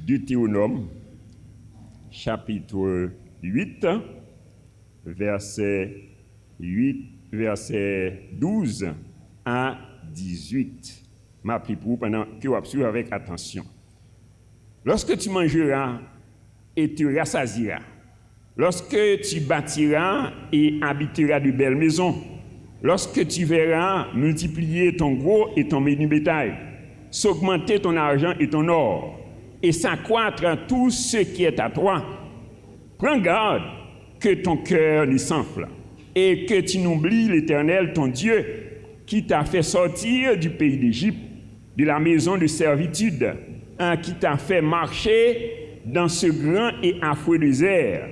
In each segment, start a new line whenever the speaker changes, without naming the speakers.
Deutéronome, chapitre 8, verset 12 à 18. M'appelez pour pendant que vous observez avec attention. Lorsque tu mangeras et tu rassasieras, lorsque tu bâtiras et habiteras de belles maisons, lorsque tu verras multiplier ton gros et ton menu bétail, s'augmenter ton argent et ton or, et s'accroître tout ce qui est à toi, prends garde que ton cœur ne s'enfle et que tu n'oublies l'Éternel, ton Dieu, qui t'a fait sortir du pays d'Égypte, de la maison de servitude, qui t'a fait marcher dans ce grand et affreux désert,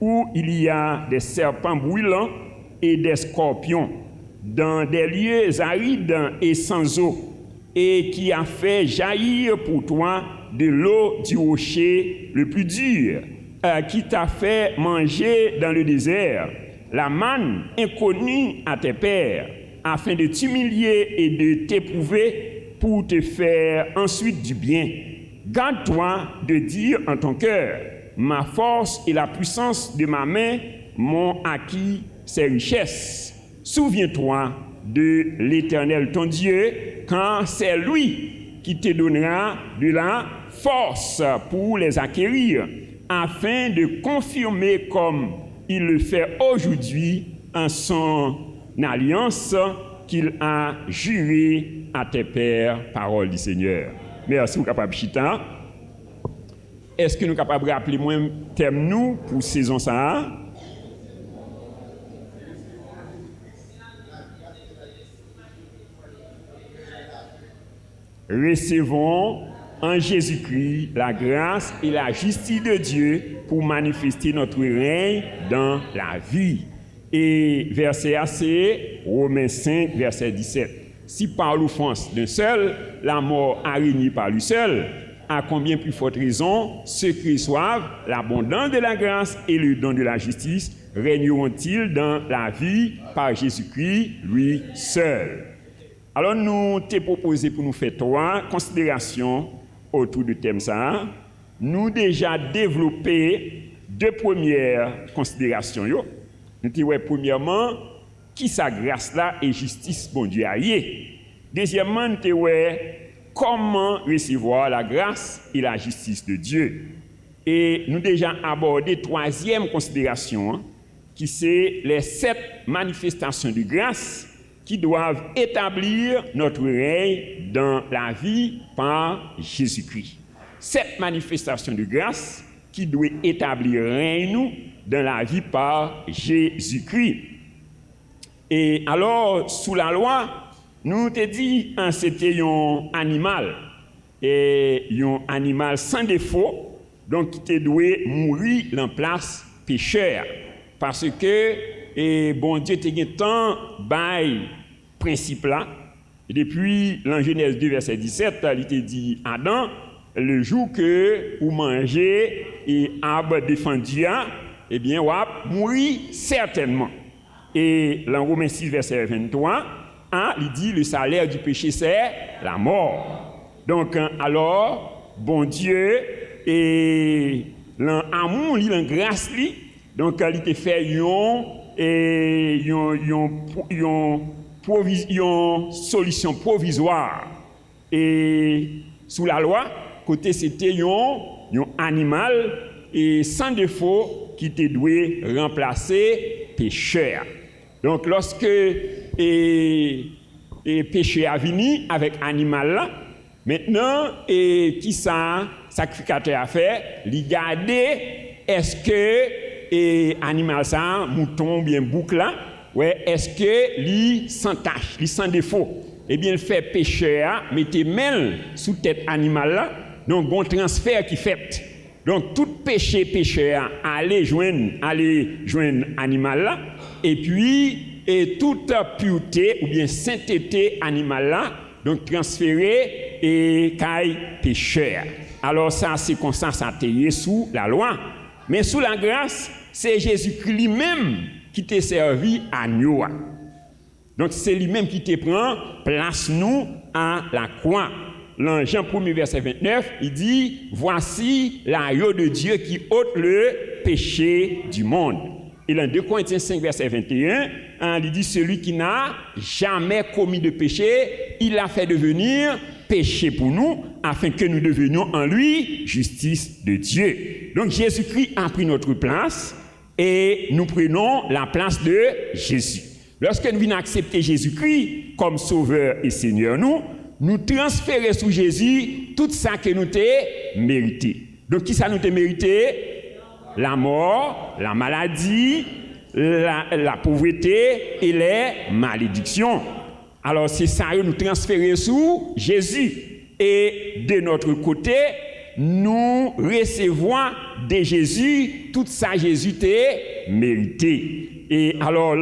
où il y a des serpents brûlants et des scorpions, dans des lieux arides et sans eau, et qui a fait jaillir pour toi de l'eau du rocher le plus dur, qui t'a fait manger dans le désert la manne inconnue à tes pères, afin de t'humilier et de t'éprouver pour te faire ensuite du bien. Garde-toi de dire en ton cœur, ma force et la puissance de ma main m'ont acquis ces richesses. Souviens-toi de l'Éternel ton Dieu, quand c'est lui qui te donnera de la force pour les acquérir, afin de confirmer comme il le fait aujourd'hui en son alliance qu'il a juré à tes pères, parole du Seigneur. Merci, vous capable chita. Est-ce que nous capables de rappeler moins thème nous pour saison ça? Recevons en Jésus-Christ la grâce et la justice de Dieu pour manifester notre règne dans la vie. Et verset AC, Romains 5, verset 17. Si par l'offense d'un seul, la mort a régné par lui seul, à combien plus forte raison ceux qui reçoivent l'abondance de la grâce et le don de la justice régneront-ils dans la vie par Jésus-Christ, lui seul. Alors nous t'ai proposé pour nous faire 3 considérations autour du thème ça. Nous déjà développé 2 premières considérations. Nous t'ai dit premièrement, qui sa grâce là et justice bon Dieu a yé. Deuxièmement, nous t'ai dit comment recevoir la grâce et la justice de Dieu. Et nous déjà abordé 3e considération, qui c'est les 7 manifestations de grâce qui doivent établir notre règne dans la vie par Jésus-Christ. 7 manifestations de grâce qui doivent établir règne nous dans la vie par Jésus-Christ. Et alors, sous la loi, nous te dit, c'était un animal, et un animal sans défaut, donc qui te doit mourir en place pécheur, parce que et bon Dieu te gen tant bail principe là. Et depuis l'an Genèse 2 verset 17, il te dit Adam, le jour que vous mangez et arbre défendu, eh bien vous mourir certainement. Et l'an Romains 6 verset 23, il dit le salaire du péché c'est la mort. Donc alors bon Dieu et l'amour, l'en grâce li, donc il te fait une solution provisoire. Et sous la loi, côté c'était un animal et sans défaut qui te doit remplacer pécheur. Donc lorsque péché a venu avec animal là, maintenant qui ça sacrificateur a fait, il garder est-ce que animal ça mouton bien bouc là, ouais, est-ce que lui sans tache, lui sans défaut, eh bien il fait pécheur, mettez main sous tête animal là, donc bon transfert qui fait. Donc tout pécheur aller joindre animal là, et puis toute pureté ou bien sainteté animal là, donc transféré et caille pécheur. Alors ça c'est comme ça t'est sous la loi, mais sous la grâce c'est Jésus-Christ lui-même qui t'a servi à nous. Donc c'est lui-même qui te prend place nous à la croix. dans Jean 1er verset 29, il dit « Voici l'agneau de Dieu qui ôte le péché du monde ». Et dans 2 Corinthiens 5 verset 21, il dit « Celui qui n'a jamais commis de péché, il l'a fait devenir péché pour nous, afin que nous devenions en lui justice de Dieu. » Donc Jésus-Christ a pris notre place et nous prenons la place de Jésus. Lorsque nous venons accepter Jésus-Christ comme Sauveur et Seigneur, nous transférons sur Jésus tout ça que nous t'ai mérité. Donc, qui ça nous t'ai mérité? La mort, la maladie, la pauvreté et les malédictions. Alors, c'est ça que nous transférons sur Jésus. Et de notre côté, nous recevons de Jésus tout ça Jésus t'a mérité. Et alors,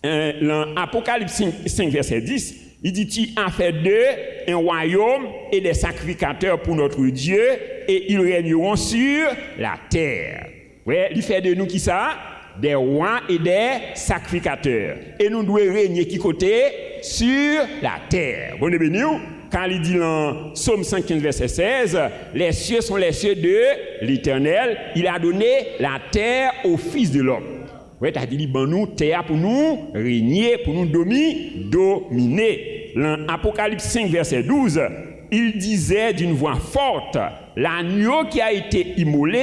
l'Apocalypse 5, verset 10, il dit, tu as fait d'eux un royaume et des sacrificateurs pour notre Dieu, et ils régneront sur la terre. Ouais, il fait de nous qui ça? Des rois et des sacrificateurs. Et nous devons régner qui côté? Sur la terre. Bon, béni, quand il dit dans Psaume 115, verset 16, les cieux sont les cieux de l'Éternel, il a donné la terre au Fils de l'homme. Oui, tu as dit, ben nous, terre pour nous régner, pour nous dominer. Dans Apocalypse 5, verset 12, il disait d'une voix forte, l'agneau qui a été immolé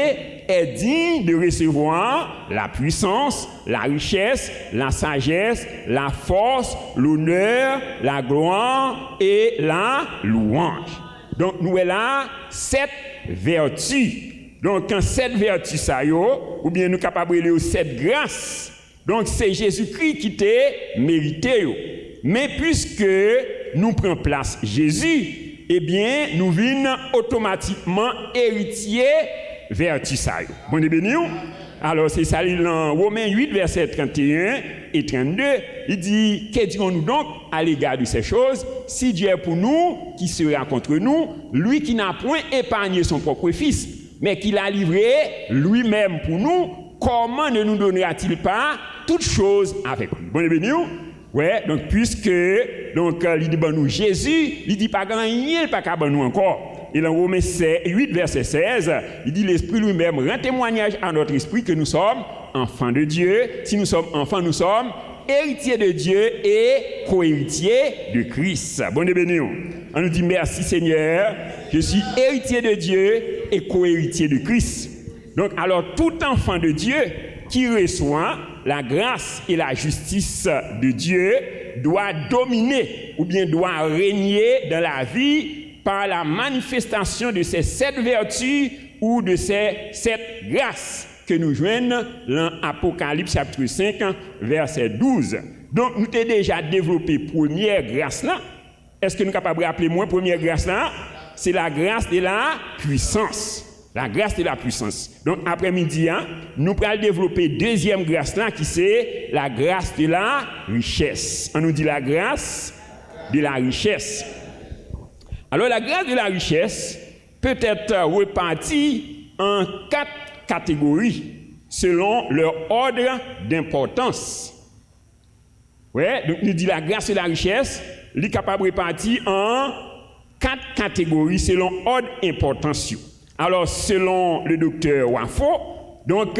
est digne de recevoir la puissance, la richesse, la sagesse, la force, l'honneur, la gloire et la louange. Donc, nous avons là 7 vertus. Donc, quand 7 vertus, ça y est, ou bien nous sommes capables de 7 grâces. Donc, c'est Jésus-Christ qui t'a mérité. Mais puisque nous prenons place Jésus, eh bien, nous venons automatiquement héritiers vertus, ça y est. Bon, béni. Alors, c'est ça, dans Romains 8, versets 31 et 32, il dit, que dirons-nous donc à l'égard de ces choses? Si Dieu est pour nous, qui sera contre nous? Lui qui n'a point épargné son propre Fils, mais qu'il a livré lui-même pour nous, comment ne nous donnera-t-il pas toutes choses avec lui? Bon, béni. Ouais, donc puisque il dit ben nous Jésus, il dit pas grand rien pas qu'à nous encore. Et dans Romains 8 verset 16, il dit l'Esprit lui-même rend témoignage à notre esprit que nous sommes enfants de Dieu. Si nous sommes enfants, nous sommes héritiers de Dieu et co-héritiers de Christ. Bon béni. On nous dit merci Seigneur, je suis héritier de Dieu et co-héritier de Christ. Donc alors tout enfant de Dieu qui reçoit la grâce et la justice de Dieu doit dominer ou bien doit régner dans la vie par la manifestation de ces 7 vertus ou de ces 7 grâces que nous joignons dans Apocalypse chapitre 5 verset 12. Donc nous avons déjà développé première grâce là. Est-ce que nous sommes capables de rappeler moi première grâce là? C'est la grâce de la puissance. La grâce de la puissance. Donc, après-midi, nous allons développer deuxième grâce là, qui c'est la grâce de la richesse. On nous dit la grâce de la richesse. Alors, la grâce de la richesse peut être répartie en 4 catégories selon leur ordre d'importance. Ouais, donc nous dit la grâce de la richesse, elle est capable de répartir en 4 catégories selon ordre d'importance. Alors, selon le docteur Wafo, donc,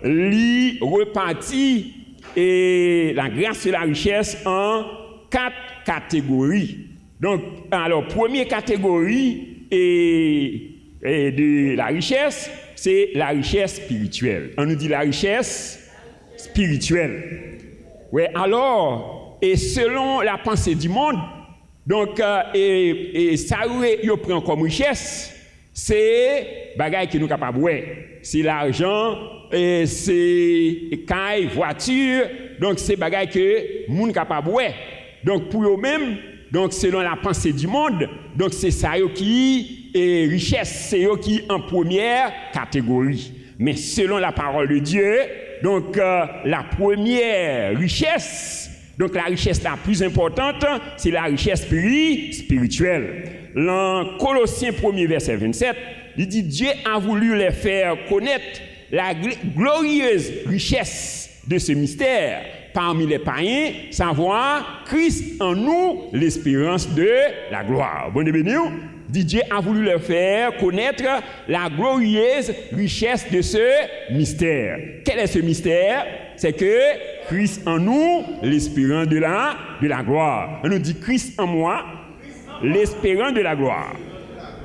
il repartit la grâce et la richesse en 4 catégories. Donc, alors, première catégorie de la richesse, c'est la richesse spirituelle. On nous dit la richesse spirituelle. Ouais, alors, et selon la pensée du monde, donc, ça, il prend comme richesse. C'est bagaille que nous capables ouais, c'est l'argent et c'est caille, voiture, donc c'est bagaille que nous capable ouais. Donc pour eux mêmes, donc selon la pensée du monde, donc c'est ça qui est richesse, c'est eux qui en première catégorie. Mais selon la parole de Dieu, donc la première richesse, donc la richesse la plus importante, c'est la richesse spirituelle. Dans Colossiens 1er verset 27, il dit Dieu a voulu les faire connaître la glorieuse richesse de ce mystère parmi les païens, savoir Christ en nous, l'espérance de la gloire. Bon béni, Dieu a voulu leur faire connaître la glorieuse richesse de ce mystère. Quel est ce mystère? C'est que Christ en nous, l'espérance de la gloire. On nous dit Christ en moi, l'espérance de la gloire.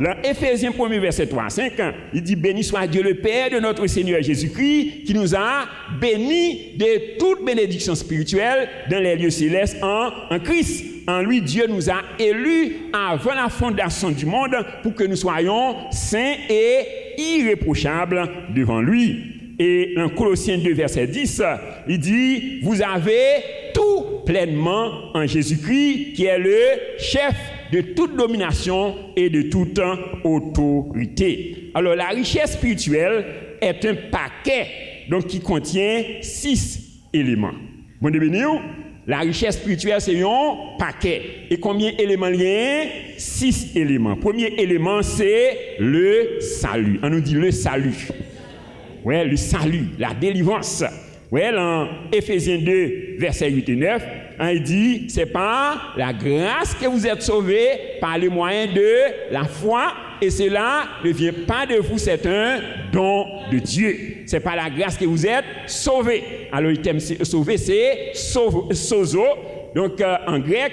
Dans Éphésiens 1er verset 3-5, il dit béni soit Dieu le Père de notre Seigneur Jésus-Christ qui nous a bénis de toute bénédiction spirituelle dans les lieux célestes en Christ. En lui, Dieu nous a élus avant la fondation du monde pour que nous soyons saints et irréprochables devant lui. Et dans Colossiens 2 verset 10, il dit vous avez tout pleinement en Jésus-Christ qui est le chef de toute domination et de toute autorité. Alors la richesse spirituelle est un paquet donc qui contient 6 éléments. Bon béni, la richesse spirituelle c'est un paquet. Et combien d'éléments il y a? 6 éléments. Premier élément c'est le salut. On nous dit le salut. Ouais, le salut, la délivrance. Ouais, dans Éphésiens 2 verset 8 et 9, il dit c'est par la grâce que vous êtes sauvés par le moyen de la foi et cela ne vient pas de vous, c'est un don de Dieu. C'est par la grâce que vous êtes sauvés. Alors le terme sauvé c'est sozo, donc en grec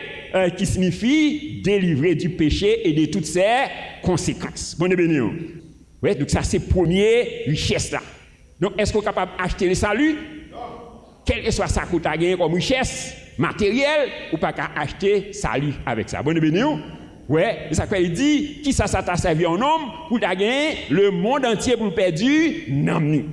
qui signifie délivrer du péché et de toutes ses conséquences. Bon béni. Ouais, donc ça c'est première richesse là. Donc est-ce qu'on est capable d'acheter le salut? Quel que soit ça coûte à gagner comme richesse matérielle, ou pas qu'à acheter salut avec ça. Bon béni. Ouais, ça fait il dit qui ça t'a servi en homme pour gagner le monde entier pour perdu non.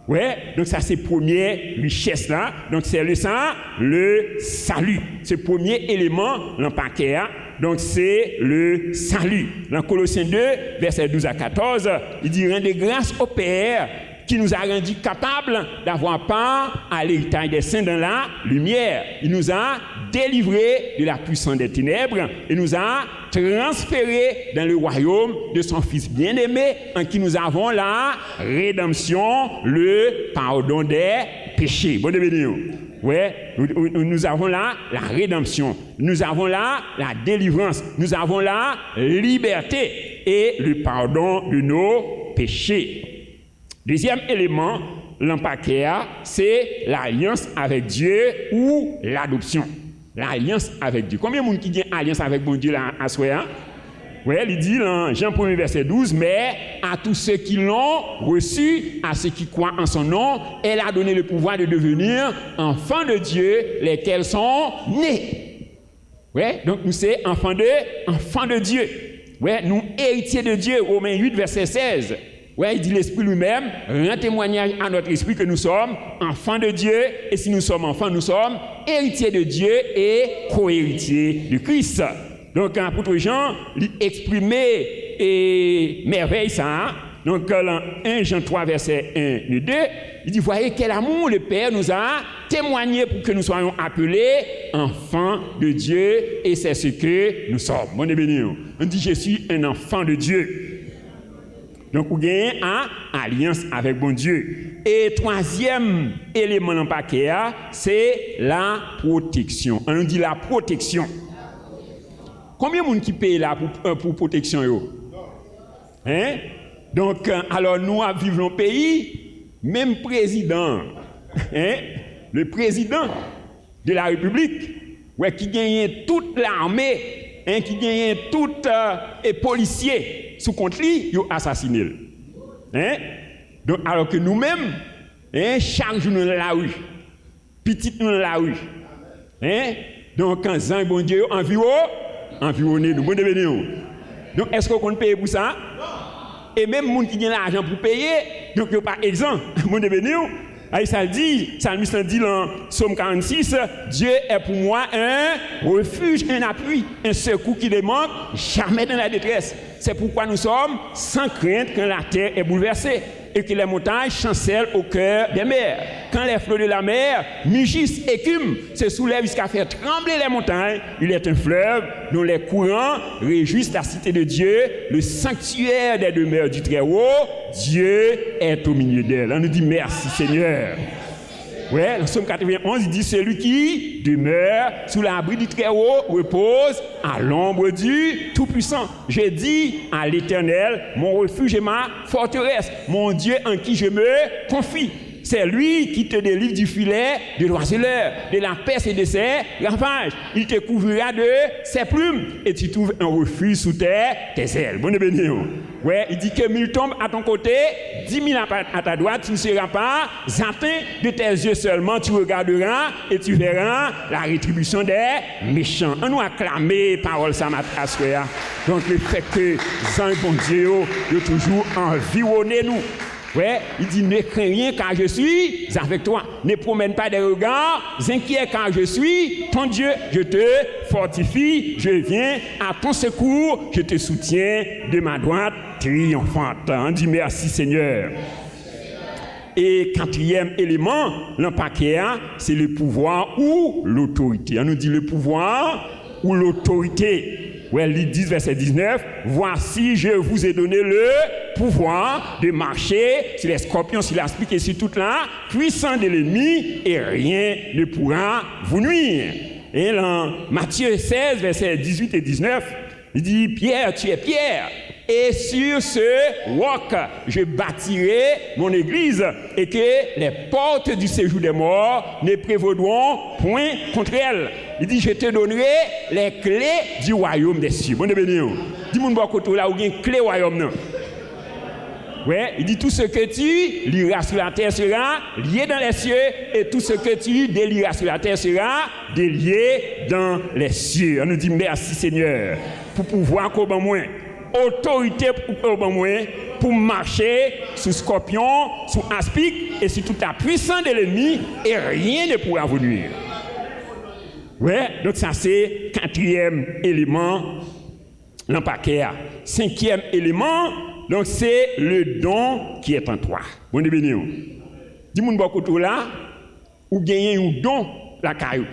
Ouais, donc ça c'est première richesse là. Donc c'est le salut. C'est premier élément dans le paquet. Donc c'est le salut. Dans Colossiens 2 verset 12 à 14, il dit rendez grâce au Père qui nous a rendus capables d'avoir part à l'héritage des saints dans la lumière. Il nous a délivrés de la puissance des ténèbres et nous a transférés dans le royaume de son Fils bien-aimé en qui nous avons la rédemption, le pardon des péchés. Bon béni. Ouais, nous avons là la rédemption, nous avons là la délivrance, nous avons là liberté et le pardon de nos péchés. Deuxième élément, l'empaquéa, c'est l'alliance avec Dieu ou l'adoption. L'alliance avec Dieu. Combien de monde qui dit alliance avec mon Dieu là à soi? Oui, il dit dans Jean 1 verset 12, mais à tous ceux qui l'ont reçu, à ceux qui croient en son nom, elle a donné le pouvoir de devenir enfants de Dieu, lesquels sont nés. Oui, donc nous sommes enfants de Dieu. Oui, nous héritiers de Dieu, Romains 8 verset 16. Oui, il dit l'Esprit lui-même rend témoignage à notre esprit que nous sommes enfants de Dieu, et si nous sommes enfants, nous sommes héritiers de Dieu et co-héritiers de Christ. Donc, l'apôtre Jean, il exprimait et merveille ça. Donc, dans 1 Jean 3, verset 1 et 2, il dit, voyez quel amour le Père nous a témoigné pour que nous soyons appelés enfants de Dieu, et c'est ce que nous sommes. Bon et béni. On dit, je suis un enfant de Dieu. Donc, vous gagnez une alliance avec bon Dieu. Et troisième élément dans le paquet, c'est la protection. On nous dit la protection. Combien de monde qui paye là pour protection yo? Hein? Donc, alors nous vivons dans le pays, même président, hein? Le président de la République, ouais, qui gagne toute l'armée, hein, qui gagne tout les policiers sous contre lui, ils ont assassiné. Hein? Donc, alors que nous-mêmes, hein, chaque jour nous dans la rue, petit nous dans la rue. Hein? Donc, quand Jean bon Dieu environné nous, bon devenir. Donc, est-ce qu'on compte payer pour ça? Non. Et même les gens qui ont l'argent pour payer, donc ils n'ont pas exempt. Bon devenir. Ça dit, Psalmiste dit dans Psaume 46, Dieu est pour moi un refuge, un appui, un secours qui ne manque jamais dans la détresse. C'est pourquoi nous sommes sans crainte quand la terre est bouleversée et que les montagnes chancellent au cœur des mers. Quand les flots de la mer mugissent, écument, se soulèvent jusqu'à faire trembler les montagnes, il est un fleuve dont les courants réjouissent la cité de Dieu, le sanctuaire des demeures du Très-Haut. Dieu est au milieu d'elle. On nous dit merci Seigneur. Ouais, le psaume 91, il dit celui qui demeure sous l'abri du Très-Haut repose à l'ombre du Tout-Puissant. Je dis à l'Éternel, mon refuge et ma forteresse, mon Dieu en qui je me confie. C'est lui qui te délivre du filet de l'oiseleur, de la peste et de ses ravages. Il te couvrira de ses plumes et tu trouves un refuge sous tes ailes. Bonne béni. Ouais, il dit que 1000 tombent à ton côté, 10 000 à ta droite, tu ne seras pas atteint de tes yeux seulement, tu regarderas et tu verras la rétribution des méchants. On nous acclamer parole ça matin. Donc le fait que Jean bon Dieu de toujours environner nous. Ouais, il dit ne crains rien car je suis avec toi. Ne promène pas des regards inquiets car je suis ton Dieu. Je te fortifie, je viens à ton secours, je te soutiens de ma droite triomphante. On dit merci Seigneur. Et quatrième élément, l'empaquet, c'est le pouvoir ou l'autorité. On nous dit le pouvoir ou l'autorité. Ouais, il dit verset 19, voici je vous ai donné le pouvoir de marcher sur les scorpions, sur la spique et sur toute la puissance de l'ennemi et rien ne pourra vous nuire. Et dans Matthieu 16, verset 18 et 19, il dit Pierre, tu es Pierre. Et sur ce roc, je bâtirai mon église et que les portes du séjour des morts ne prévaudront point contre elle. Il dit, je te donnerai les clés du royaume des cieux. Bon, béni. Dis-moi, là où il y a une clé du royaume. Non? Ouais, il dit, tout ce que tu liras sur la terre sera lié dans les cieux et tout ce que tu délieras sur la terre sera délié dans les cieux. On nous dit, merci Seigneur, pour pouvoir qu'on moins. Autorité pour marcher sous scorpion, sous aspic et sur toute la puissance de l'ennemi et rien ne pourra vous nuire. Ouais, donc ça c'est quatrième élément l'empaquet. Cinquième élément, donc c'est le don qui est en toi. Bon de béni. Dis-moi beaucoup là, ou gagner un don la caillou.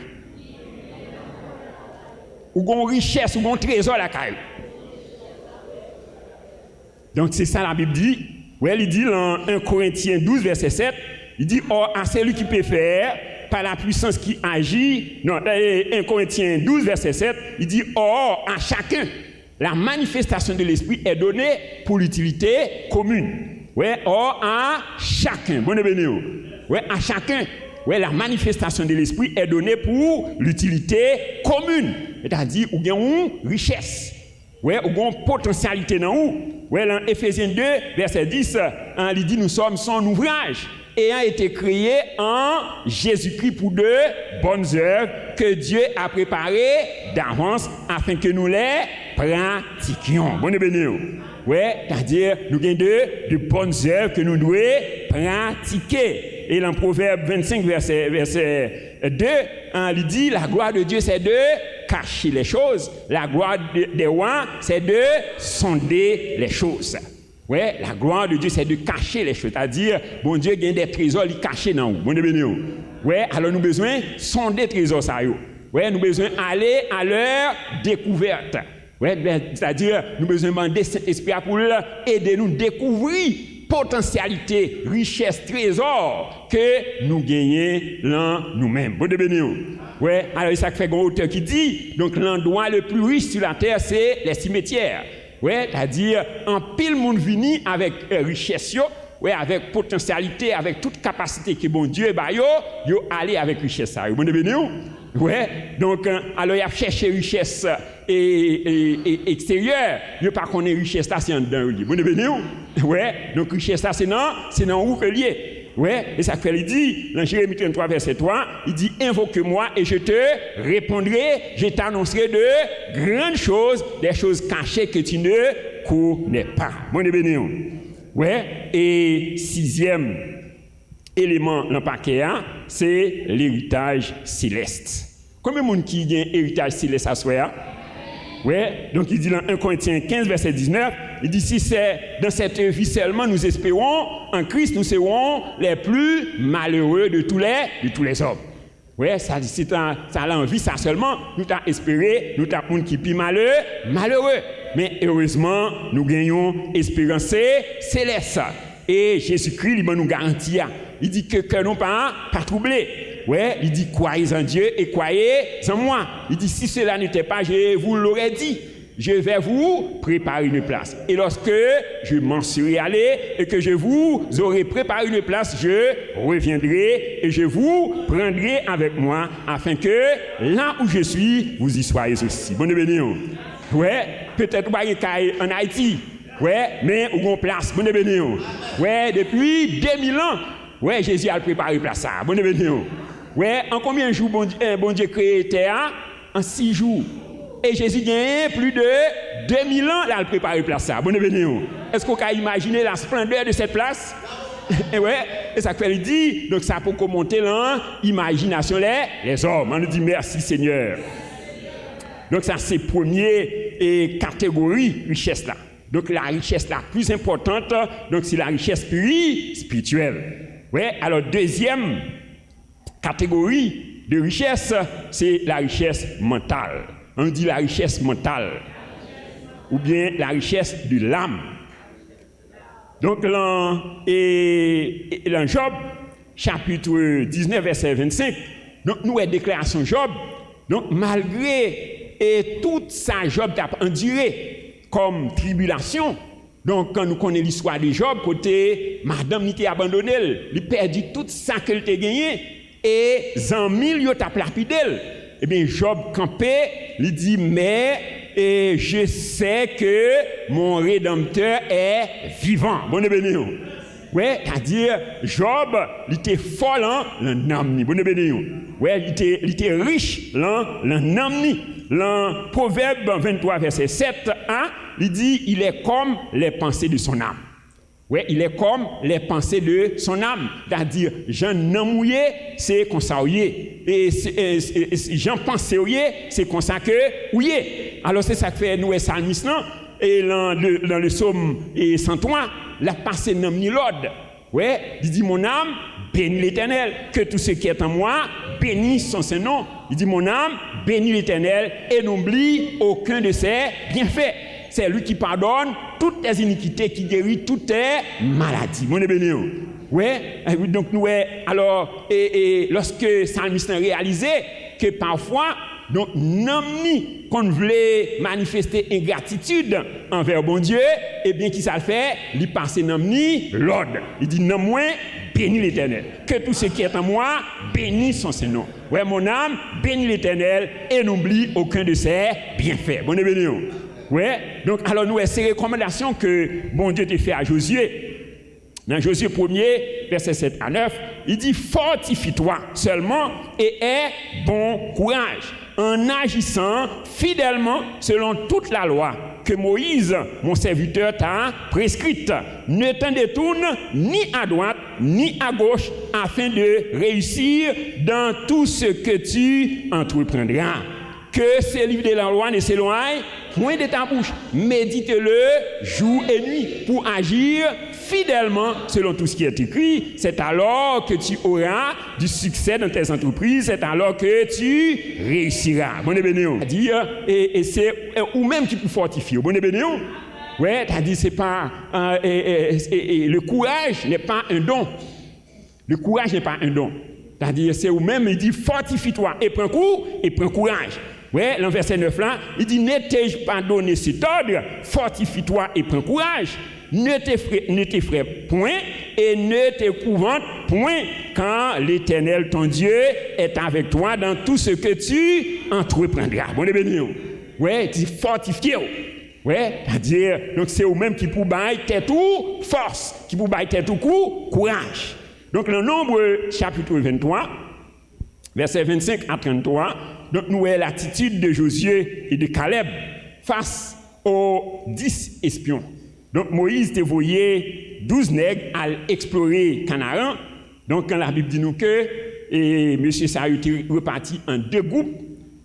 Ou gon richesse, ou gon trésor la caillou. Donc c'est ça la Bible dit. Ouais, il dit dans 1 Corinthiens 12 verset 7, il dit or à celui qui peut faire par la puissance qui agit. Non, 1 Corinthiens 12 verset 7, il dit or à chacun la manifestation de l'esprit est donnée pour l'utilité commune. Ouais, or à chacun. Bonne béni. Ouais, à chacun. Ouais, la manifestation de l'esprit est donnée pour l'utilité commune. C'est-à-dire où il y a une richesse. Ouais, ou une potentialité dans où. Ouais, dans Éphésiens 2, verset 10, il dit nous sommes son ouvrage ayant été créé en Jésus-Christ pour de bonnes œuvres que Dieu a préparées d'avance afin que nous les pratiquions. Bonne béni. Ouais, c'est-à-dire nous avons de bonnes œuvres que nous devons pratiquer. Et dans Proverbe 25, verset 2, il dit la gloire de Dieu c'est de cacher les choses. La gloire des rois, c'est de sonder les choses. Ouais, la gloire de Dieu, c'est de cacher les choses. C'est-à-dire, bon Dieu, il y a des trésors, il cachés dans nous. Bon Dieu, ouais, alors nous avons besoin de sonder les trésors. Ouais, nous avons besoin d'aller à leur découverte. Ouais, c'est-à-dire, nous avons besoin de demander Saint-Esprit pour aider nous à découvrir potentialité, richesse, trésor que nous gagnons dans nous-mêmes. Bon Dieu, ouais, alors ça fait un auteur qui dit, donc l'endroit le plus riche sur la terre, c'est les cimetières. Ouais, c'est-à-dire, en pile monde vini avec richesse, ouais, avec potentialité, avec toute capacité que bon Dieu bah yo aller avec richesse ça. Bon béni. Ouais, donc alors il a cherché richesse et extérieure, il pas connaît richesse là c'est en dedans lié. Bon béni. Ouais, donc richesse là c'est dans où que lié. Ouais, et ça fait il dit dans Jérémie 33 verset 3, il dit invoque-moi et je te répondrai, je t'annoncerai de grandes choses, des choses cachées que tu ne connais pas. Bon béni. Ouais, et sixième élément dans le paquet, c'est l'héritage céleste. Combien de monde qui a un héritage céleste à soi? Ouais, donc il dit dans 1 Corinthiens 15 verset 19, il dit si c'est dans cette vie seulement nous espérons en Christ nous serons les plus malheureux de tous les hommes. Ouais, ça c'est ça l'envie ça seulement nous t'a espéré, nous t'a monde qui plus malheureux. Mais heureusement, nous gagnons espérance céleste. Et Jésus-Christ, il nous garantit. Il dit que non pas troublé. Ouais, il dit croyez en Dieu et croyez en moi. Il dit si cela n'était pas, je vous l'aurais dit. Je vais vous préparer une place. Et lorsque je m'en serai allé et que je vous aurai préparé une place, je reviendrai et je vous prendrai avec moi afin que là où je suis, vous y soyez aussi. Bonne bénédiction. Ouais, peut-être pas en Haïti. Ouais, mais où on place. Bonne bénédiction. Ouais, depuis 2000 ans. Ouais, Jésus a préparé place ça. Bonne bénédiction. Ouais, en combien de jours bon Dieu créé terre? En 6 jours. Et Jésus gagne plus de 2000 ans là, à préparer place ça. Bonne bénédiction. Est-ce qu'on peut imaginer la splendeur de cette place? Et ouais, et ça fait il dit, donc ça peut commenter l'imagination les hommes. On nous dit merci Seigneur. Donc ça c'est première catégorie richesse là. Donc la richesse la plus importante, donc c'est la richesse spirituelle. Ouais, alors deuxième catégorie de richesse, c'est la richesse mentale. On dit la richesse mentale ou bien la richesse de l'âme. Donc dans Job, chapitre 19, verset 25, donc nous avons déclaration Job, donc malgré tout ça Job a enduré comme tribulation, donc quand nous connaissons l'histoire de Job, côté madame n'était abandonné, il a perdu tout ça qu'il a gagné et en mille il a lapidé. Eh bien, Job campé, il dit, mais je sais que mon Rédempteur est vivant. Bonne bénédiction. Ouais, c'est-à-dire, Job, il était fort dans l'âme. Bonne bénédiction. Ouais, il était riche dans l'âme. Dans Proverbe 23, verset 7, il dit, il est comme les pensées de son âme. Ouais, il est comme les pensées de son âme. C'est-à-dire, j'en mouillé, c'est comme ça ouillé. Et j'en pense ouillé, c'est comme ça que ouillé. Alors, c'est ça que fait nous, psalmistes, et dans le psaume 103, la passé n'am ni l'ordre. Ouais, il dit, mon âme, bénis l'Éternel. Que tout ce qui est en moi, bénisse son Saint-Nom. Il dit, mon âme, bénis l'Éternel et n'oublie aucun de ses bienfaits. C'est lui qui pardonne toutes tes iniquités, qui guérit toutes tes maladies. Mon béni. Ouais, donc nous, alors, et lorsque Psalmiste a réalisé que parfois, donc, n'amni qu'on voulait manifester ingratitude envers bon Dieu, eh bien, qui ça le fait? Il passe n'amni l'ordre. Il dit, non, moi, bénis l'Éternel. Que tout ce qui est en moi, bénisse son Saint-Nom. Ouais, mon âme, bénis l'Éternel et n'oublie aucun de ses bienfaits. Bon béni. Ouais, donc alors nous ces recommandations que bon Dieu t'a fait à Josué. Dans Josué 1er, verset 7 à 9, il dit fortifie-toi seulement et aie bon courage en agissant fidèlement selon toute la loi que Moïse, mon serviteur, t'a prescrite. Ne t'en détourne ni à droite ni à gauche afin de réussir dans tout ce que tu entreprendras. Que ces livres de la loi ne s'éloignent point de ta bouche. Médite-le jour et nuit pour agir fidèlement selon tout ce qui est écrit. C'est alors que tu auras du succès dans tes entreprises. C'est alors que tu réussiras. Bonne bénédiction. C'est-à-dire, et c'est ou même qui peut fortifier. Bonne bénédiction. Ouais, c'est-à-dire, c'est pas le courage n'est pas un don. Le courage n'est pas un don. C'est-à-dire, c'est ou même il dit fortifie-toi et prends courage. Ouais, dans verset 9 là, il dit ne t'ai-je pas donné cet ordre, fortifie-toi et prends courage. Ne t'effraie point et ne t'épouvante point quand l'Éternel ton Dieu est avec toi dans tout ce que tu entreprendras. Bon béni. Ouais, il dit fortifié. Ouais, c'est-à-dire donc c'est eux même qui pour bailler tête ou force, qui pour bailler tête ou courage. Donc le Nombre chapitre 23 verset 25 à 33, donc nous avons l'attitude de Josué et de Caleb face aux 10 espions. Donc Moïse t'a envoyé 12 nègres à explorer Canaan. Donc quand la Bible dit nous que monsieur ça a été reparti en 2 groupes.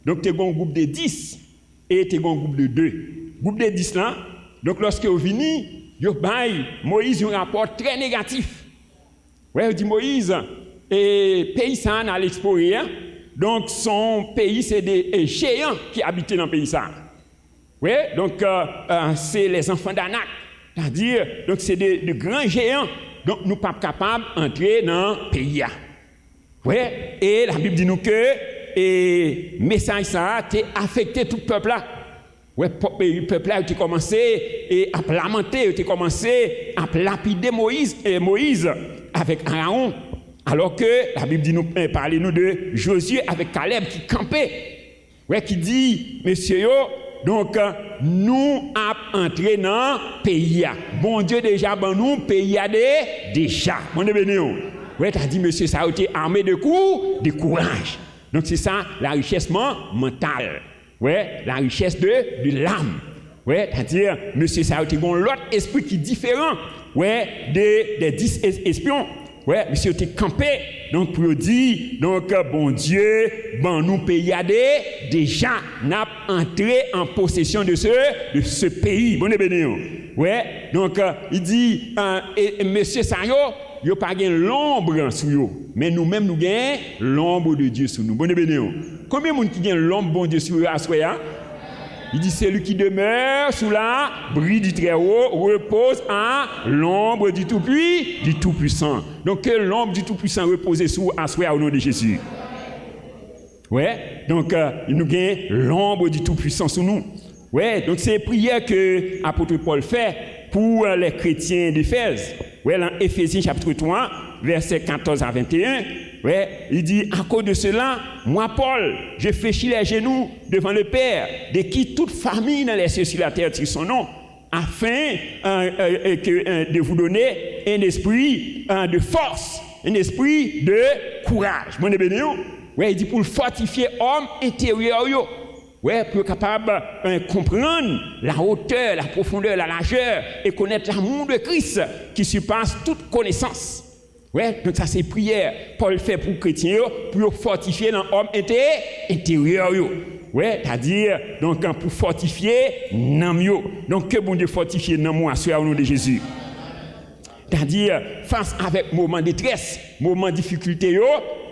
Donc tu as un groupe de 10 et tu as un groupe de 2. Groupe de 10 là, donc lorsque vous venez, Moïse a un rapport très négatif. Ouais, dit Moïse, et pays ça à l'explorer. Donc son pays c'est des géants qui habitaient dans le pays ça. Ouais, donc c'est les enfants d'Anak. C'est-à-dire donc c'est de grands géants. donc nous pas capables d'entrer dans le pays. Ouais, et la Bible dit nous que et message ça a affecté tout le peuple là. Ouais, le peuple là a commencé et à lamenter, a commencé à lapider Moïse avec Aaron. Alors que la Bible dit nous parlez-nous de Josué avec Caleb qui campait. Ouais, qui dit monsieur yo, donc nous a entré dans le pays. Bon Dieu déjà ben nous pays déjà. Mon béni. Ouais, t'as dit monsieur ça a été armé de coups, de courage. Donc c'est ça la richesse mentale. Ouais, la richesse de l'âme. Ouais, c'est-à-dire monsieur ça a été bon l'autre esprit qui est différent. Ouais, des 10 espions. Ouais, monsieur était campé. Donc pour dire donc bon Dieu, bon nous pays déjà n'a entré en possession de ce pays. Bon béni. Ouais, donc il dit et monsieur Sayo yo pas gain l'ombre sur yo, mais nous-mêmes nous gain l'ombre de Dieu sur nous. Bonne béni. Combien de monde qui gain l'ombre bon Dieu sur eux à soya? Il dit celui qui demeure sous la brille du Très-Haut repose à l'ombre du Tout-Puissant. Donc que l'ombre du Tout-Puissant repose sur à soya au nom de Jésus. Ouais, donc il nous gain l'ombre du Tout-Puissant sur nous. Ouais, donc c'est prière que l'apôtre Paul fait pour les chrétiens d'Éphèse. Ouais, dans Éphésiens chapitre 3, versets 14 à 21, ouais, il dit, à cause de cela, moi Paul, je fléchis les genoux devant le Père, de qui toute famille dans les cieux sur la terre tire son nom, afin de vous donner un esprit de force, un esprit de courage. Mon béni, ouais, il dit pour fortifier l'homme intérieur, yo. Ouais, pour être capable de comprendre la hauteur, la profondeur, la largeur et connaître l'amour de Christ qui surpasse toute connaissance. Ouais, donc ça c'est prière. Paul fait pour les chrétiens pour fortifier l'homme intérieur. Ouais, c'est-à-dire donc pour fortifier l'âme. Donc que bon Dieu fortifier l'âme au nom de Jésus. C'est-à-dire face avec moment de détresse, moment de difficulté,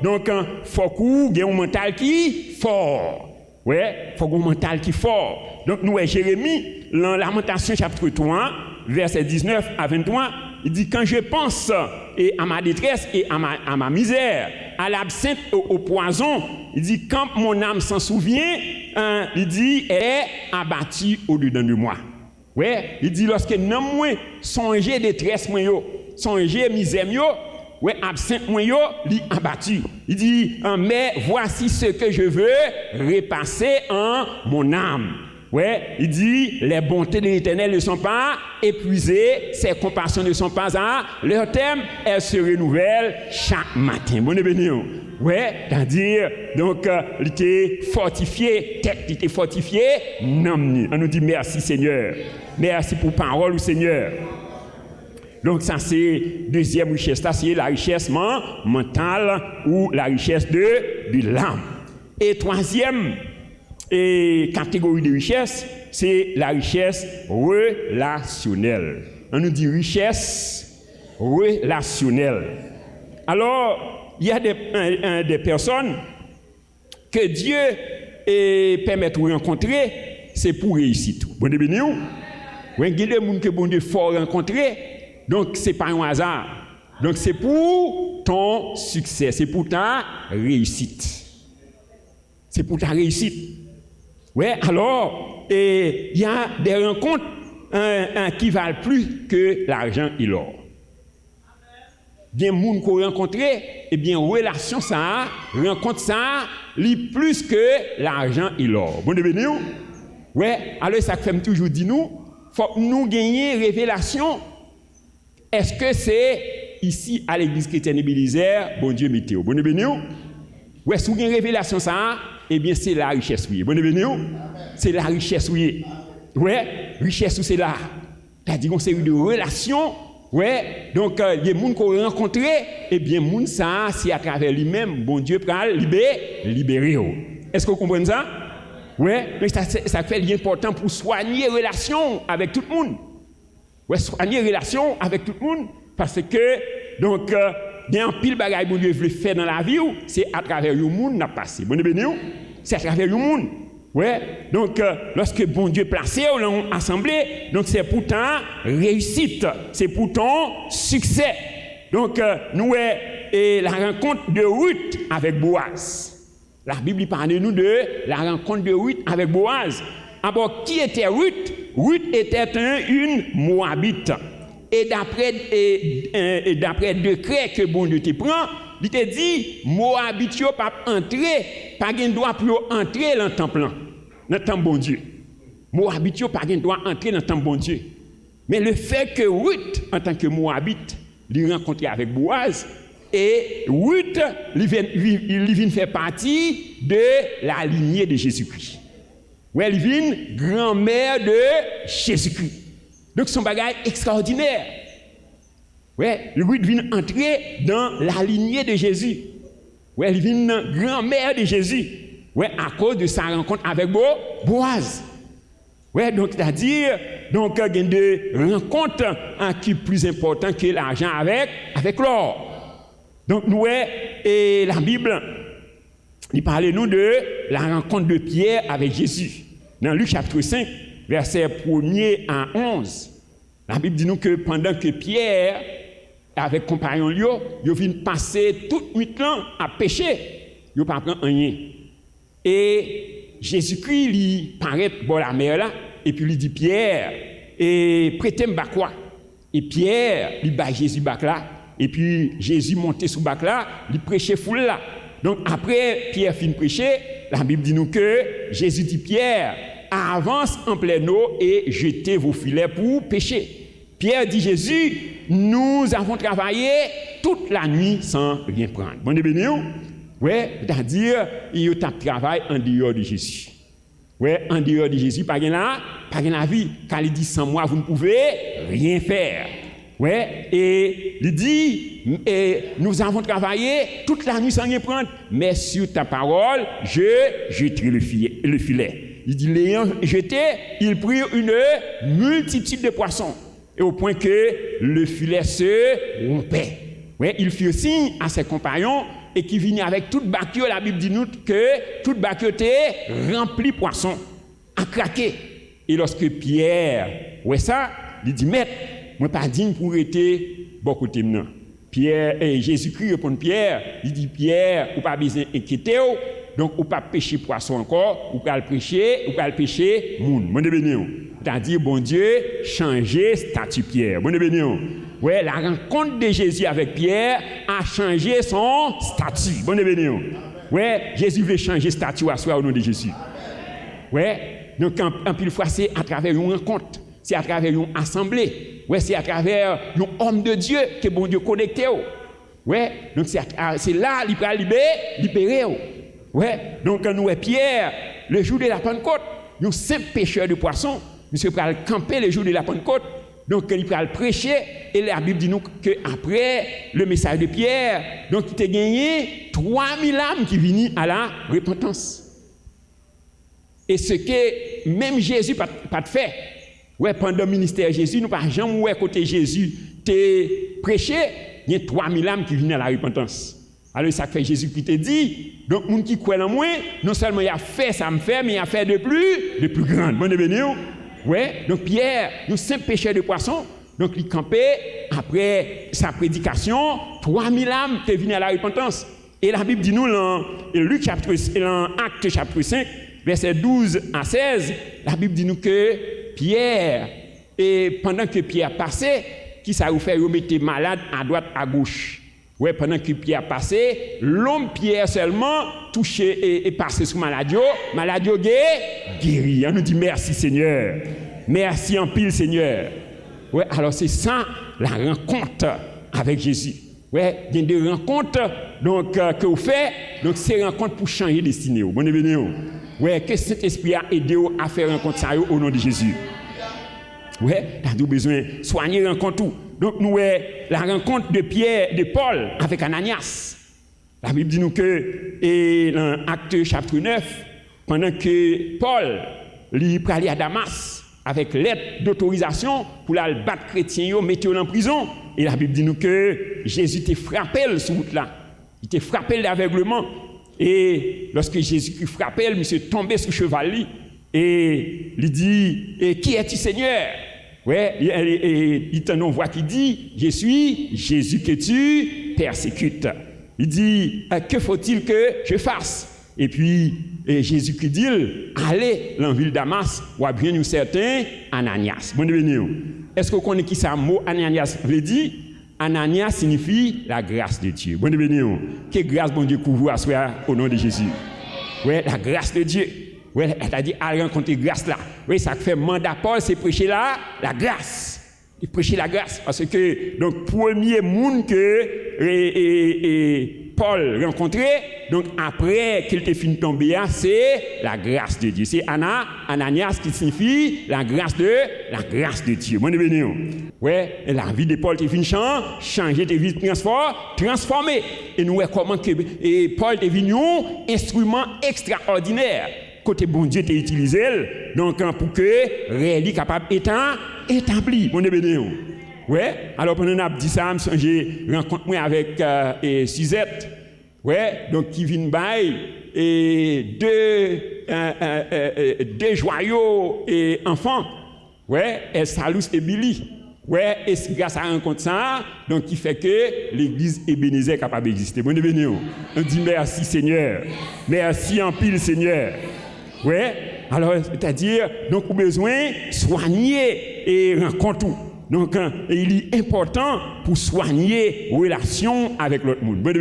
donc faut qu'on ait un mental qui fort. Ouais, faut un mental qui fort. Donc nous Jérémie dans Lamentation chapitre 3 verset 19 à 23, il dit quand je pense à ma détresse et à ma misère, à l'absinthe au poison, il dit quand mon âme s'en souvient, il dit elle est abattue au-dedans de moi. Ouais, il dit lorsque non moi songer détresse moi yo, songer misère yo, ouais, absinthe moi yo, li abattu. Il dit mais voici ce que je veux repasser en mon âme. Ouais, il dit les bontés de l'Éternel ne sont pas épuisées, ses compassions ne sont pas à leur terme, elles se renouvellent chaque matin. Bon béni. Ouais, c'est-à-dire donc il était fortifié, tête il était fortifié, non. On nous dit merci Seigneur. Merci pour parole au Seigneur. Donc ça c'est deuxième richesse, ça c'est la richesse mentale ou la richesse de l'âme. Et troisième catégorie de richesse, c'est la richesse relationnelle. On nous dit richesse relationnelle. Alors, il y a des personnes que Dieu permet de rencontrer, c'est pour réussir tout. Bon béni. Oui, il y a des gens que bon Dieu faut rencontrer. Donc, ce n'est pas un hasard. Donc, c'est pour ton succès, c'est pour ta réussite. C'est pour ta réussite. Oui, alors, il y a des rencontres qui valent plus que l'argent et l'or. Bien, les gens qu'on rencontre, eh bien, relation ça, rencontre ça, lit plus que l'argent et l'or. Bon, béni. Oui, alors, ça fait toujours dire nous, faut nous gagner révélation. Est-ce que c'est ici à l'église chrétienne Bélisère, bon Dieu météo, bon béni? Ouais, si vous avez une révélation ça, eh bien c'est la richesse oui. Bon béni? C'est la richesse oui. Ouais, richesse c'est là. C'est-à-dire qu'on série de relations, ouais. Donc les gens qu'on rencontre, eh bien moun ça c'est à travers lui-même bon Dieu peut libérer. Est-ce que vous comprenez ça? Ouais, mais ça fait l'important pour soigner relations avec tout le monde. Ouais, soigner relation avec tout le monde parce que donc il y a un pile bagaille que Dieu veut faire dans la vie, c'est à travers le monde n'a passé. Bon béni, c'est à travers le monde. Ouais, donc lorsque bon Dieu placé dans l'assemblée, donc c'est pour ta réussite, c'est pour ton succès. donc nous et la rencontre de Ruth avec Boaz. La Bible parle de nous de la rencontre de Ruth avec Boaz. Alors, qui était Ruth? Ruth était une Moabite. Et d'après le décret que bon Dieu te prend, il te dit, Moabite yo pas entrer, pas gen droit pour entrer dans le temple, dans le temple bon Dieu. Moabite yo pas gen droit entrer dans le temple bon Dieu. Mais le fait que Ruth, en tant que Moabite, lui rencontre avec Boaz, et Ruth, il vient faire partie de la lignée de Jésus-Christ. Ouais, il vient grand-mère de Jésus-Christ. Donc, son bagage extraordinaire. Ouais, Ruth vient entrer dans la lignée de Jésus. Ouais, il vient grand-mère de Jésus. Ouais, à cause de sa rencontre avec Boaz. Ouais, donc, c'est-à-dire, donc, il y a des rencontres qui sont plus importantes que l'argent avec l'or. Donc, nous, et la Bible, il parlait nous de la rencontre de Pierre avec Jésus. Dans Luc chapitre 5, verset 1er à 11, la Bible dit nous que pendant que Pierre, avec compagnon, il vient passer toute nuit à pêcher, il ne pas prendre rien. Et Jésus-Christ, il paraît dans la mer là, et puis il dit Pierre, et prêtez-moi quoi? Et Pierre, il bat Jésus bac là. Et puis Jésus montait sous bac là, il prêchait foule là. Donc après Pierre finit de prêcher, la Bible dit nous que Jésus dit Pierre, avance en pleine eau et jetez vos filets pour pêcher. Pierre dit Jésus, nous avons travaillé toute la nuit sans rien prendre. Bon béni. Ouais, c'est-à-dire il y a travail en dehors de Jésus. Ouais, en dehors de Jésus, pas la vie. Quand il dit sans moi vous ne pouvez rien faire. Ouais, et il dit, nous avons travaillé toute la nuit sans rien prendre, mais sur ta parole, je jetterai le filet. Il dit, l'ayant jeté, il prit une multitude de poissons, et au point que le filet se rompait. Ouais, il fit signe à ses compagnons, et qui venaient avec toute baquille. La Bible dit nous que toute baquille était remplie de poissons, à craquer. Et lorsque Pierre, ouais ça, il dit, maître, moi pas digne pour être beaucoup de temps. Pierre et Jésus-Christ répond Pierre, il dit Pierre, ou pas besoin d'inquiéter, donc ou pas pêcher poisson encore, ou pas le pêcher moun. Bon béni. C'est-à-dire bon Dieu changer statut Pierre. Bon béni. Ouais, la rencontre de Jésus avec Pierre a changé son statut. Bon béni. Ouais, Jésus veut changer statut à soi au nom de Jésus. Ouais, donc en pile fois c'est à travers une rencontre. C'est à travers une assemblée. Ouais, c'est à travers un homme de Dieu que bon Dieu connecté. Ouais, donc c'est là qu'il peut libérer. Ouais, donc quand nous Pierre, le jour de la Pentecôte, nous simple pêcheur de poissons, nous peut camper le jour de la Pentecôte. Donc il peut prêcher et la Bible dit nous que après le message de Pierre, donc il a gagné 3000 âmes qui viennent à la repentance. Et ce que même Jésus pas fait. Ouais, pendant le ministère de Jésus, nous pas jamais ouais côté Jésus t'es prêché, il y a 3000 âmes qui viennent à la repentance. Alors ça fait Jésus qui te dit, donc moun qui croit en moi, non seulement il a fait ça me fait, mais il a fait de plus grand. Bon béni. Ouais, donc Pierre, nous simple pêcheur de poissons, donc il campait après sa prédication, 3000 âmes qui viennent à la repentance. Et la Bible dit nous dans Actes chapitre 5, verset 12 à 16, la Bible dit nous que Pierre, et pendant que Pierre passait, qui ça vous fait remettre malade à droite, à gauche. Ouais, pendant que Pierre passait, l'homme Pierre seulement touché et passé sous maladie guéri. On nous dit merci Seigneur. Merci en pile Seigneur. Ouais, alors c'est ça la rencontre avec Jésus. Ouais, il y a des rencontres donc que vous faites, donc c'est rencontre pour changer destinée. Bon béni. Ouais, que Saint-Esprit a aidé à faire rencontre ça au nom de Jésus. Ouais, tu as besoin de soigner la rencontre. Donc, nous, la rencontre de Paul avec Ananias. La Bible dit nous que, et dans Actes chapitre 9, pendant que Paul lui allait à Damas avec lettre d'autorisation pour aller battre chrétiens, mettre en prison, et la Bible dit nous que Jésus t'a frappé sur route là. Il t'a frappé d'aveuglement. Et lorsque Jésus frappé, il s'est tombé sur le cheval et il dit, et qui es-tu Seigneur? Ouais, il t'en voit qui dit, je suis Jésus que tu persécutes. Il dit, que faut-il que je fasse? Et puis, Jésus qui dit, allez dans la ville Damas, ou bien un certain Ananias. Bon, est-ce que vous connaissez qui ça mot Ananias veut dire? Ananias signifie la grâce de Dieu. Bon, que grâce, bon Dieu, couvre à soi au nom de Jésus. Ouais, la grâce de Dieu. Ouais, elle a dit, à rencontrer grâce là. Oui, ça fait mandat Paul, c'est prêcher la grâce. Il prêchait la grâce. Parce que, donc, premier monde que Paul rencontrait, donc, après qu'il ait fini de tomber, c'est la grâce de Dieu. C'est Ananias qui signifie la grâce de Dieu. Bon, ouais, la vie de Paul est finie changer, de vie transformée. Et nous voyons comment que Paul est devenu un instrument extraordinaire. Côté bon Dieu t'a utilisé, donc pour que réalité capable établi. Bon béni. Ouais, alors pendant qu'on a dit ça, j'ai rencontré avec Suzette. Ouais, donc qui vient bail et deux joyaux et enfants. Ouais, et Salus et Billy. Ouais, et c'est grâce à un rencontre ça, donc qui fait que l'église Ebenezer est capable d'exister. Bon béni. On dit merci Seigneur. Merci en pile Seigneur. Ouais, alors c'est-à-dire, donc, on a besoin de soigner et rencontrer. Donc, il est important pour soigner relation avec l'autre monde. Bon,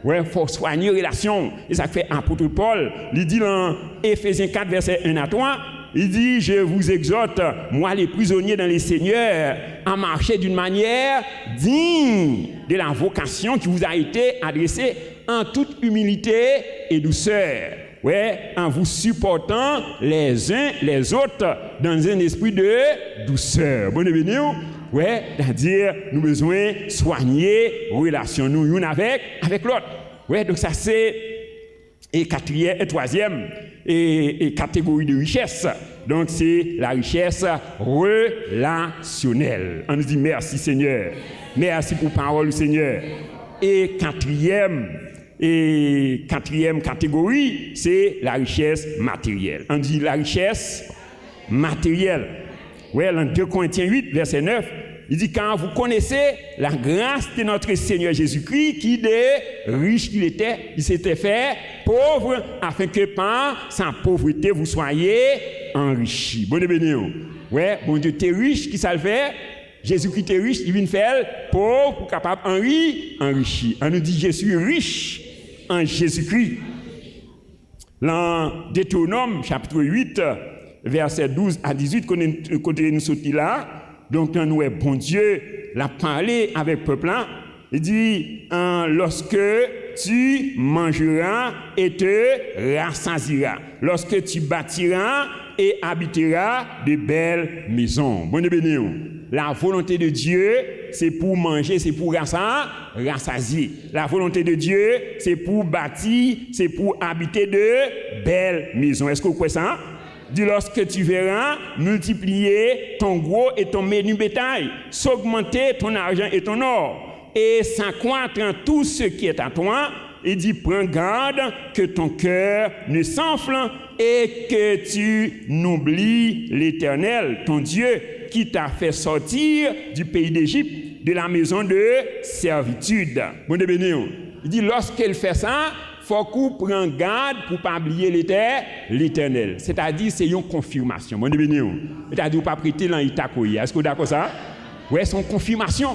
ouais, il faut soigner relation. Et ça fait apôtre Paul, il dit dans Éphésiens 4, verset 1 à 3, il dit, je vous exhorte, moi les prisonniers dans les seigneurs, à marcher d'une manière digne de la vocation qui vous a été adressée en toute humilité et douceur. Ouais, en vous supportant les uns les autres dans un esprit de douceur. Bon bienvenue. Ouais, c'est-à-dire nous besoin soigner relation nous une avec l'autre. Ouais, donc ça c'est quatrième et troisième et catégorie de richesse. Donc c'est la richesse relationnelle. On nous dit merci Seigneur. Merci pour parole Seigneur. Et quatrième catégorie, c'est la richesse matérielle. On dit la richesse matérielle. Oui, dans 2 Corinthiens 8, verset 9, il dit, quand vous connaissez la grâce de notre Seigneur Jésus-Christ, qui de riche qu'il était, il s'était fait pauvre, afin que par sa pauvreté, vous soyez enrichis. Bon béni. Oui, bon Dieu, t'es riche, qui ça le fait? Jésus-Christ est riche, il vient faire pauvre pour capable enrichir. On nous dit, je suis riche en Jésus-Christ. Dans Deutéronome, chapitre 8, verset 12 à 18, quand nous sortis là, donc nous est bon Dieu, l'a parlé avec le peuple là, il dit, lorsque tu mangeras et te rassasieras, lorsque tu bâtiras et habiteras de belles maisons. Bonne béni. La volonté de Dieu, c'est pour manger, c'est pour rassasier. La volonté de Dieu, c'est pour bâtir, c'est pour habiter de belles maisons. Est-ce que vous croyez ça? Dis lorsque tu verras multiplier ton gros et ton menu bétail, s'augmenter ton argent et ton or, et s'accroître en tout ce qui est à toi, il dit, prends garde que ton cœur ne s'enfle et que tu n'oublies l'Éternel, ton Dieu, qui t'a fait sortir du pays d'Égypte, de la maison de servitude. Bon béni. Il dit, lorsqu'il fait ça, il faut qu'on prenne garde pour ne pas oublier l'Éternel. C'est-à-dire, c'est une confirmation. Bon béni. C'est-à-dire, pas prêter dans l'Itakoya. Est-ce que vous êtes d'accord ça? Oui, c'est une confirmation.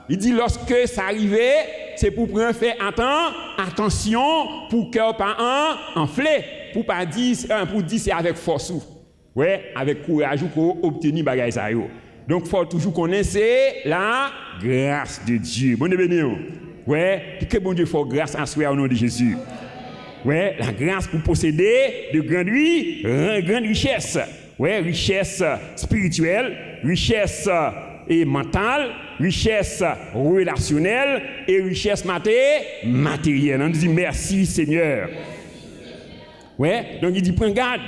Il dit, lorsque ça arrivait, c'est pour prendre faire attention pour que pas enflé, pour pas dire c'est avec force. Ouais, avec courage pour obtenir bagaille ça yo. Donc faut toujours connaître la grâce de Dieu. Bon béni. Ouais, que bon Dieu faut grâce à soi au nom de Jésus. Ouais, la grâce pour posséder de grandes richesses. Ouais, richesse spirituelle, richesse et mentale, richesse relationnelle et richesse matérielle. On dit merci Seigneur. Ouais, donc il dit prends garde.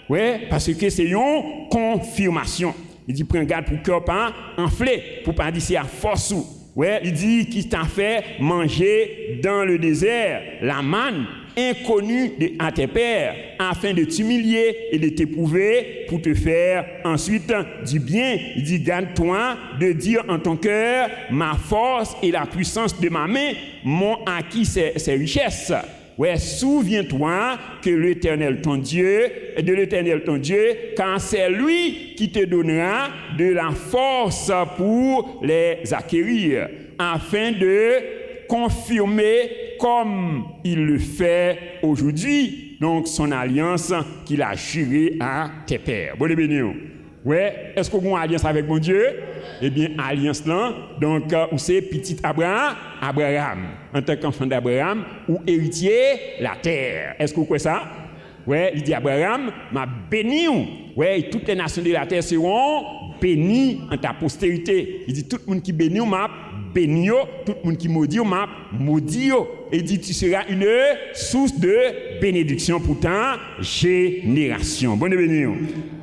Ouais, parce que c'est une confirmation. Il dit prends garde pour cœur pas enflé, pour pas dire c'est à force. Ouais, il dit qui t'a fait manger dans le désert la manne inconnu à tes pères, afin de t'humilier et de t'éprouver pour te faire ensuite du bien. Il dit, garde-toi de dire en ton cœur, ma force et la puissance de ma main m'ont acquis ces richesses. Ouais, souviens-toi que de l'Éternel ton Dieu, car c'est lui qui te donnera de la force pour les acquérir, afin de confirmer comme il le fait aujourd'hui, donc son alliance qu'il a jurée à tes pères. Bon, les bénis. Ouais, est-ce qu'on a une alliance avec mon Dieu? Eh bien, alliance là, donc, où c'est petit Abraham, en tant qu'enfant d'Abraham, ou héritier la terre. Est-ce que vous croyez ça? Ouais, il dit Abraham, m'a béni. Ouais, toutes les nations de la terre seront bénies en ta postérité. Il dit tout le monde qui bénit m'a béni, tout le monde qui maudit m'a maudit. Et il dit tu seras une source de bénédiction pour ta génération. Bonne béni.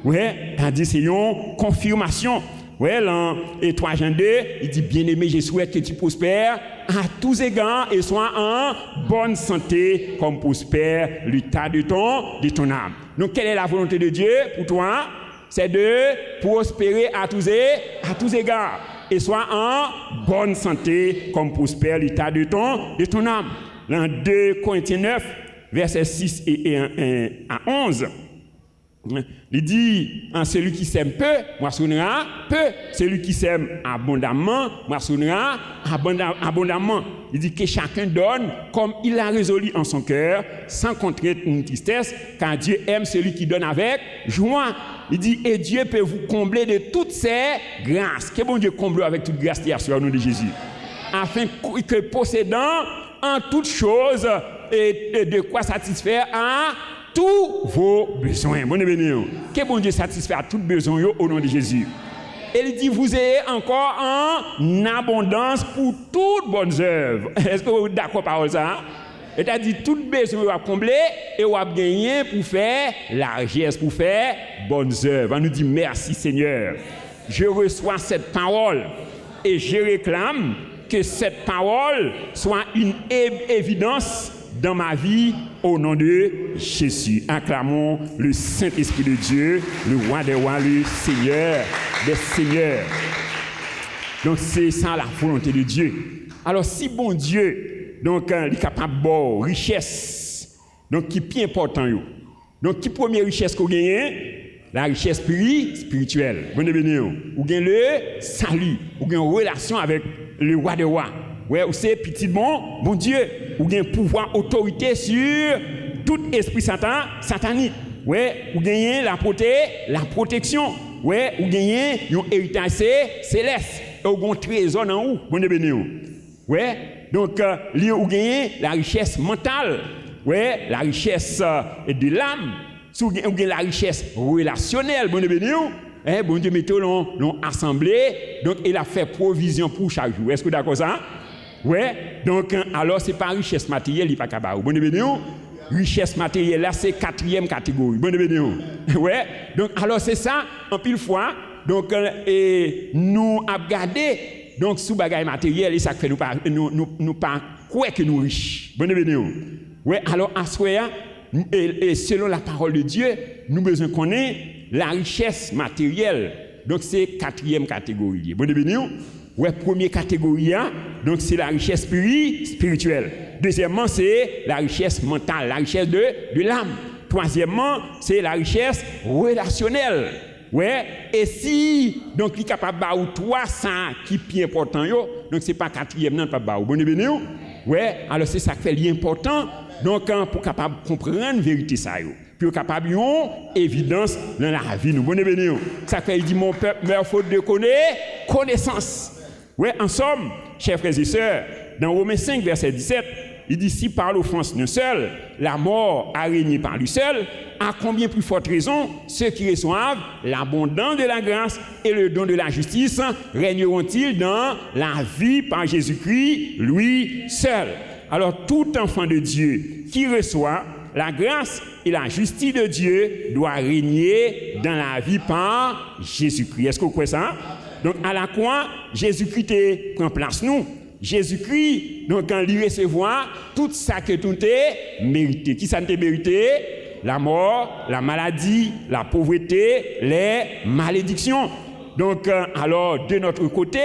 Ouais, il dit c'est une confirmation. Ouais, là, et 3 Jean 2, il dit bien-aimé, je souhaite que tu prospères à tous égards et sois en bonne santé comme prospère l'état de ton âme. Donc, quelle est la volonté de Dieu pour toi? C'est de prospérer à tous égards et sois en bonne santé comme prospère l'état de ton âme. Dans 2 Corinthiens 9, versets 6 à 11, il dit, celui qui sème peu, moissonnera peu. Celui qui sème abondamment, moissonnera abondamment. Il dit que chacun donne comme il a résolu en son cœur, sans contrainte ni tristesse, car Dieu aime celui qui donne avec joie. Il dit, et Dieu peut vous combler de toutes ses grâces. Que bon Dieu comble avec toute grâce hier soir au nom de Jésus. Afin que possédant en toutes choses et de quoi satisfaire à tous vos besoins. Bon béni. Que bon Dieu satisfait à tous besoins au nom de Jésus. Et il dit, vous ayez encore en abondance pour toutes bonnes œuvres. Est-ce que vous êtes d'accord par ça? Et t'as dit, toutes besoins à combler et à gagner pour faire largesse, pour faire bonnes œuvres. On nous dit, merci Seigneur. Je reçois cette parole et je réclame que cette parole soit une évidence dans ma vie, au nom de Jésus. Acclamons le Saint-Esprit de Dieu, le roi des rois, le Seigneur des seigneurs. Donc c'est ça la volonté de Dieu. Alors si bon Dieu, donc il est capable de richesse, donc qui est plus important. Donc qui première richesse qu'on gagne? La richesse spirituelle. Bon béni. Ou gagne le salut, ou gagne une relation avec le roi des rois. Ouais, ou c'est petit bon Dieu, ou gagne pouvoir, autorité sur tout esprit satanique. Ouais, ou gagne la protection. Ouais, ou gagne un héritage céleste. Ou gagne trésor en haut. Bon béni. Ouais, donc ou gagne la richesse mentale. Ouais, la richesse de l'âme. Ou gagne la richesse relationnelle. Bon béni. Bon Dieu mettez l'ont assemblé, donc il a fait provision pour chaque jour. Est-ce que vous êtes d'accord ça? Ouais, donc alors c'est pas richesse matérielle, il pas capable. Bon béni. Richesse matérielle là c'est 4e catégorie. Bon béni. Ouais, donc alors c'est ça en pile fois. Donc et nous a regardé donc sous bagaille matériel et ça fait nous pas quoi que nous riches. Bon béni. Ouais, alors à soya et selon la parole de Dieu, nous besoin connaître la richesse matérielle. Donc c'est 4e catégorie. Bon béni. Ouais, première catégorie, donc c'est la richesse spirituelle. Deuxièmement, c'est la richesse mentale, la richesse de l'âme. Troisièmement, c'est la richesse relationnelle. Ouais, et si donc il est capable de toi ça qui est plus important donc c'est pas 4e non pas ba. Bon béni. Ouais, alors c'est ça qui fait l'important. Donc pour capable comprendre vérité ça yo. Puis capable yon évidence dans la vie nous. Bon béni. Ça fait il dit mon peuple meurt faute de connaissance. Ouais, en somme, chers frères et sœurs, dans Romains 5, verset 17, il dit si par l'offense d'un seul, la mort a régné par lui seul, à combien plus forte raison ceux qui reçoivent l'abondance de la grâce et le don de la justice régneront-ils dans la vie par Jésus-Christ, lui seul. Alors tout enfant de Dieu qui reçoit la grâce et la justice de Dieu doit régner dans la vie par Jésus-Christ. Est-ce que vous croyez ça? Donc à la croix, Jésus-Christ prend place nous. Jésus-Christ, donc quand il recevoir tout ça que tout est mérité. Qui ça ne mérité? La mort, la maladie, la pauvreté, les malédictions. Donc, alors, de notre côté,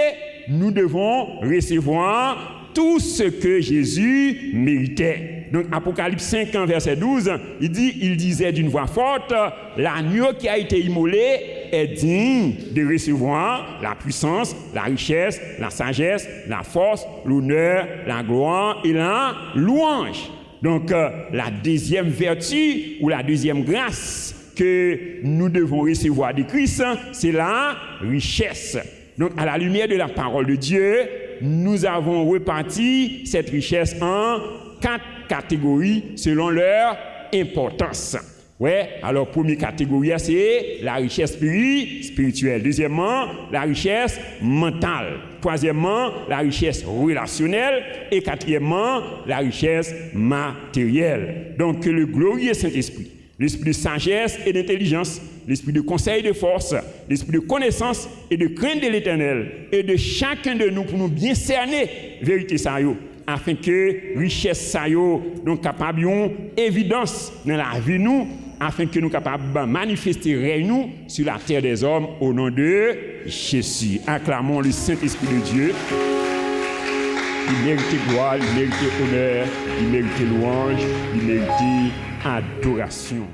nous devons recevoir tout ce que Jésus méritait. Donc, Apocalypse 5, verset 12, il disait d'une voix forte, l'agneau qui a été immolé est digne de recevoir la puissance, la richesse, la sagesse, la force, l'honneur, la gloire et la louange. Donc, la deuxième vertu ou la deuxième grâce que nous devons recevoir de Christ, c'est la richesse. Donc, à la lumière de la parole de Dieu, nous avons reparti cette richesse en 4 catégories selon leur importance. Ouais, alors première catégorie, c'est la richesse spirituelle. Deuxièmement, la richesse mentale. Troisièmement, la richesse relationnelle. Et quatrièmement, la richesse matérielle. Donc, que le glorieux Saint-Esprit, l'esprit de sagesse et d'intelligence, l'esprit de conseil et de force, l'esprit de connaissance et de crainte de l'Éternel, et de chacun de nous pour nous bien cerner vérité ça yo, afin que richesse ça yo, donc capable yon évidence dans la vie nous, afin que nous capables manifester nous sur la terre des hommes au nom de Jésus. Acclamons le Saint-Esprit de Dieu. Il mérite gloire, il mérite honneur, il mérite louange, il mérite adoration.